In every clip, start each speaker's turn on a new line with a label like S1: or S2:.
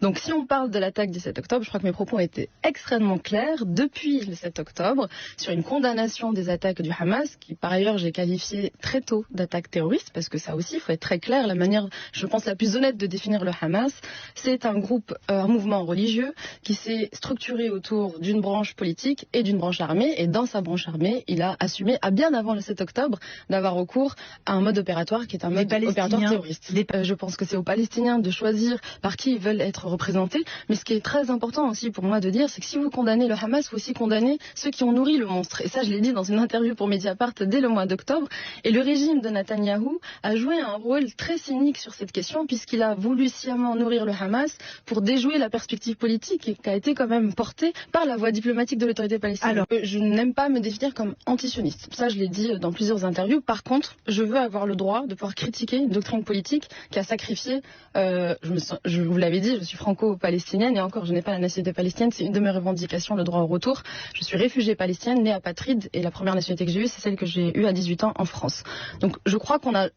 S1: Donc si on parle de l'attaque du 7 octobre, je crois que mes propos ont été extrêmement clairs depuis le 7 octobre sur une condamnation des attaques du Hamas, qui par ailleurs j'ai qualifié très tôt d'attaque terroriste, parce que ça aussi, il faut être très clair, la manière, je pense, la plus honnête de définir le Hamas, c'est un groupe, un mouvement religieux qui s'est structuré autour d'une branche politique et d'une branche armée, et dans sa branche armée, il a assumé, à bien avant le 7 octobre, d'avoir recours à un mode opératoire qui est un mode opératoire terroriste. Je pense que c'est aux Palestiniens de choisir par qui ils veulent être représentés, mais ce qui est très important aussi pour moi de dire, c'est que si vous condamnez le Hamas, vous aussi condamnez ceux qui ont nourri le monstre. Et ça, je l'ai dit dans une interview pour Mediapart dès le mois d'octobre. Et le régime de Netanyahou a joué un rôle très cynique sur cette question, puisqu'il a voulu sciemment nourrir le Hamas pour déjouer la perspective politique qui a été quand même portée par la voie diplomatique de l'autorité palestinienne. Alors, je n'aime pas me définir comme antisioniste. Ça, je l'ai dit dans plusieurs interviews. Par contre, je veux avoir le droit de pouvoir critiquer une doctrine politique qui a sacrifié, je vous l'avais dit, je suis franco-palestinienne et encore, je n'ai pas la nationalité palestinienne, c'est une de mes revendications, le droit au retour. Je suis réfugiée palestinienne, née apatride, et la première nationalité que j'ai eue, c'est celle que j'ai eue à 18 ans en France. Donc je crois qu'on a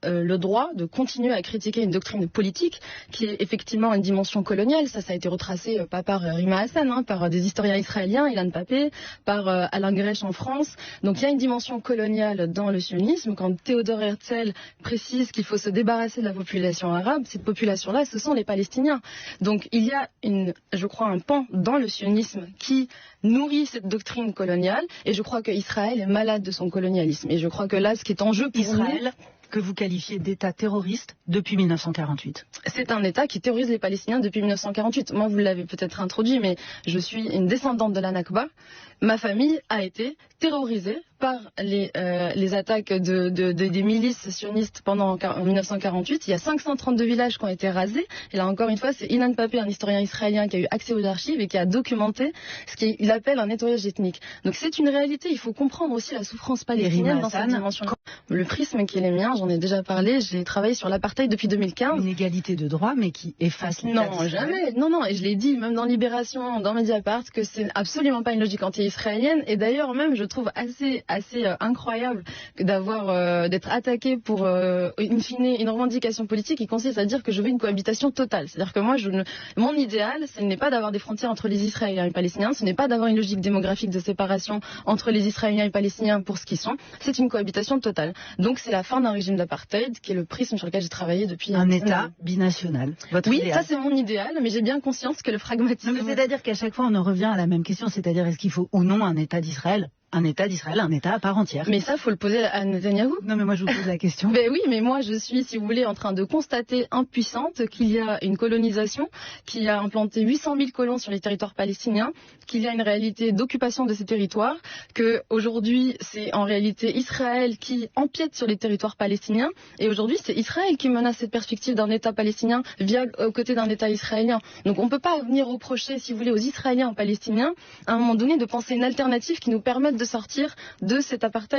S1: le droit de continuer à critiquer une doctrine politique qui est effectivement une dimension coloniale. Ça a été retracé pas par Rima Hassan, par des historiens israéliens, Ilan Pappé, par Alain Grech en France. Donc il y a une dimension coloniale dans le sionisme. Quand Théodore Herzl précise qu'il faut se débarrasser de la population arabe, cette population-là, ce sont les Palestiniens. Donc il y a, je crois, un pan dans le sionisme qui nourrit cette doctrine coloniale, et je crois qu'Israël est malade de son colonialisme. Et je crois que là, ce qui est en jeu pour
S2: Israël, que vous qualifiez d'État terroriste depuis 1948.
S1: C'est un État qui terrorise les Palestiniens depuis 1948. Moi, vous l'avez peut-être introduit, mais je suis une descendante de la Nakba. Ma famille a été terrorisée par les attaques des milices sionistes en 1948. Il y a 532 villages qui ont été rasés. Et là, encore une fois, c'est Ilan Pappé, un historien israélien, qui a eu accès aux archives et qui a documenté ce qu'il appelle un nettoyage ethnique. Donc c'est une réalité. Il faut comprendre aussi la souffrance palestinienne dans cette dimension. Le prisme qui est le mien, j'en ai déjà parlé, j'ai travaillé sur l'apartheid depuis 2015.
S2: Une égalité de droit, mais qui efface l'État
S1: d'Israël. Non, jamais. Non. Et je l'ai dit, même dans Libération, dans Mediapart, que c'est absolument pas une logique anti-israélienne. Et d'ailleurs, même, je trouve assez incroyable d'être attaqué pour, in fine, une revendication politique qui consiste à dire que je veux une cohabitation totale. C'est-à-dire que moi, mon idéal, ce n'est pas d'avoir des frontières entre les Israéliens et les Palestiniens, ce n'est pas d'avoir une logique démographique de séparation entre les Israéliens et les Palestiniens pour ce qu'ils sont. C'est une cohabitation totale. Donc c'est la fin d'un régime d'apartheid, qui est le prisme sur lequel j'ai travaillé depuis
S2: un État binational.
S1: Oui, idéal. Ça c'est mon idéal, mais j'ai bien conscience que le pragmatisme...
S2: C'est-à-dire qu'à chaque fois on en revient à la même question, c'est-à-dire est-ce qu'il faut ou non un État d'Israël ? Un État d'Israël, un État à part entière.
S1: Mais ça, faut le poser à Netanyahou.
S2: Non, mais moi, je vous pose la question.
S1: Ben oui, mais moi, je suis, si vous voulez, en train de constater, impuissante, qu'il y a une colonisation, qui a implanté 800 000 colons sur les territoires palestiniens, qu'il y a une réalité d'occupation de ces territoires, que aujourd'hui, c'est en réalité Israël qui empiète sur les territoires palestiniens, et aujourd'hui, c'est Israël qui menace cette perspective d'un État palestinien aux côtés d'un État israélien. Donc, on ne peut pas venir reprocher, si vous voulez, aux Israéliens, aux Palestiniens, à un moment donné, de penser une alternative qui nous permette de sortir de cet apartheid.